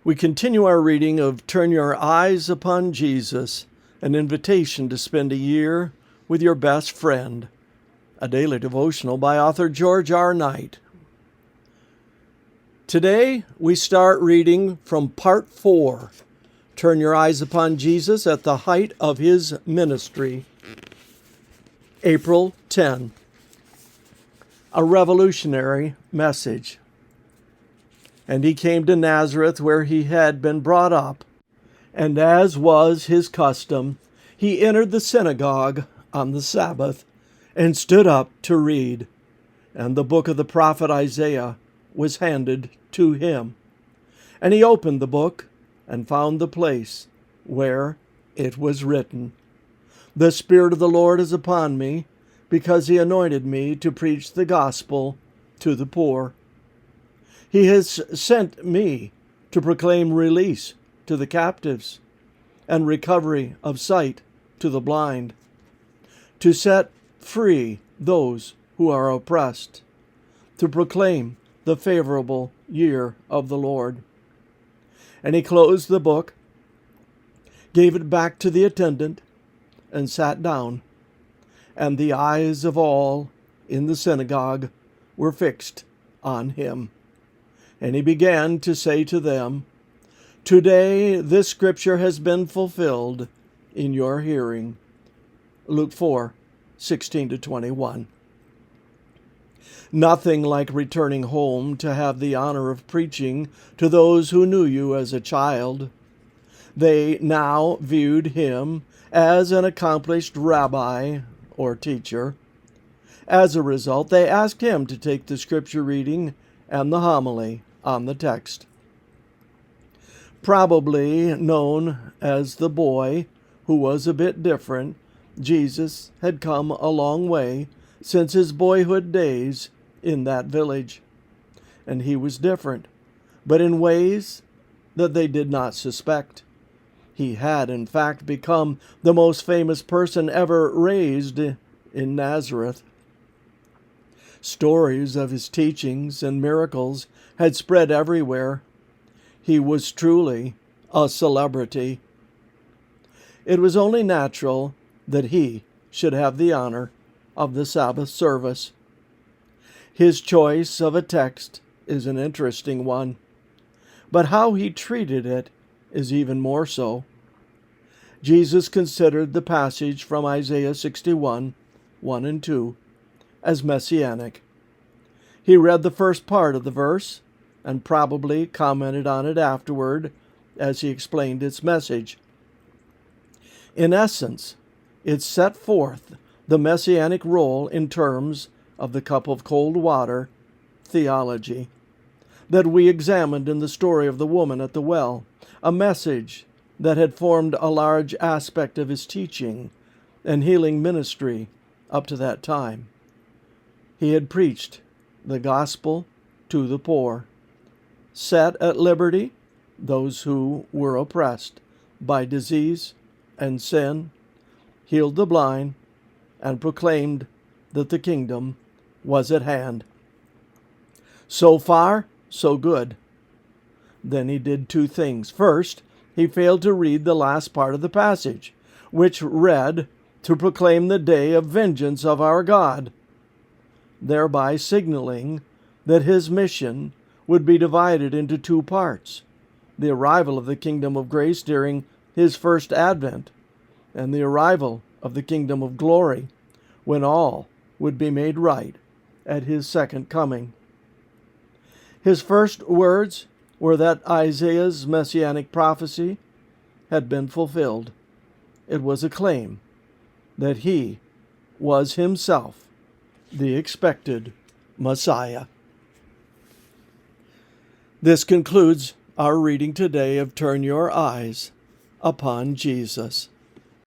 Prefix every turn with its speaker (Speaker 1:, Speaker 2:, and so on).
Speaker 1: We continue our reading of Turn Your Eyes Upon Jesus, an invitation to spend a year with your best friend, a daily devotional by author George R. Knight. Today we start reading from Part 4, Turn Your Eyes Upon Jesus at the Height of His Ministry, April 10. A revolutionary message. And he came to Nazareth, where he had been brought up, and as was his custom, he entered the synagogue on the Sabbath, and stood up to read. And the book of the prophet Isaiah was handed to him. And he opened the book, and found the place where it was written, "The Spirit of the Lord is upon me, because he anointed me to preach the gospel to the poor. He has sent me to proclaim release to the captives and recovery of sight to the blind, to set free those who are oppressed, to proclaim the favorable year of the Lord." And he closed the book, gave it back to the attendant, and sat down. And the eyes of all in the synagogue were fixed on him. And he began to say to them, "Today this scripture has been fulfilled in your hearing." Luke 4:16-21. Nothing like returning home to have the honor of preaching to those who knew you as a child. They now viewed him as an accomplished rabbi or teacher. As a result, they asked him to take the scripture reading and the homily on the text. Probably known as the boy who was a bit different, Jesus had come a long way since his boyhood days in that village. And he was different, but in ways that they did not suspect. He had, in fact, become the most famous person ever raised in Nazareth. Stories of his teachings and miracles had spread everywhere. He was truly a celebrity. It was only natural that he should have the honor of the Sabbath service. His choice of a text is an interesting one, but how he treated it is even more so. Jesus considered the passage from Isaiah 61:1 and 2, as messianic. He read the first part of the verse and probably commented on it afterward as he explained its message. In essence, it set forth the messianic role in terms of the cup of cold water theology that we examined in the story of the woman at the well, a message that had formed a large aspect of his teaching and healing ministry up to that time. He had preached the gospel to the poor, set at liberty those who were oppressed by disease and sin, healed the blind, and proclaimed that the kingdom was at hand. So far, so good. Then he did two things. First, he failed to read the last part of the passage, which read, "To proclaim the day of vengeance of our God," thereby signaling that his mission would be divided into two parts: the arrival of the kingdom of grace during his first advent, and the arrival of the kingdom of glory, when all would be made right at his second coming. His first words were that Isaiah's messianic prophecy had been fulfilled. It was a claim that he was himself the expected Messiah. This concludes our reading today of Turn Your Eyes Upon Jesus.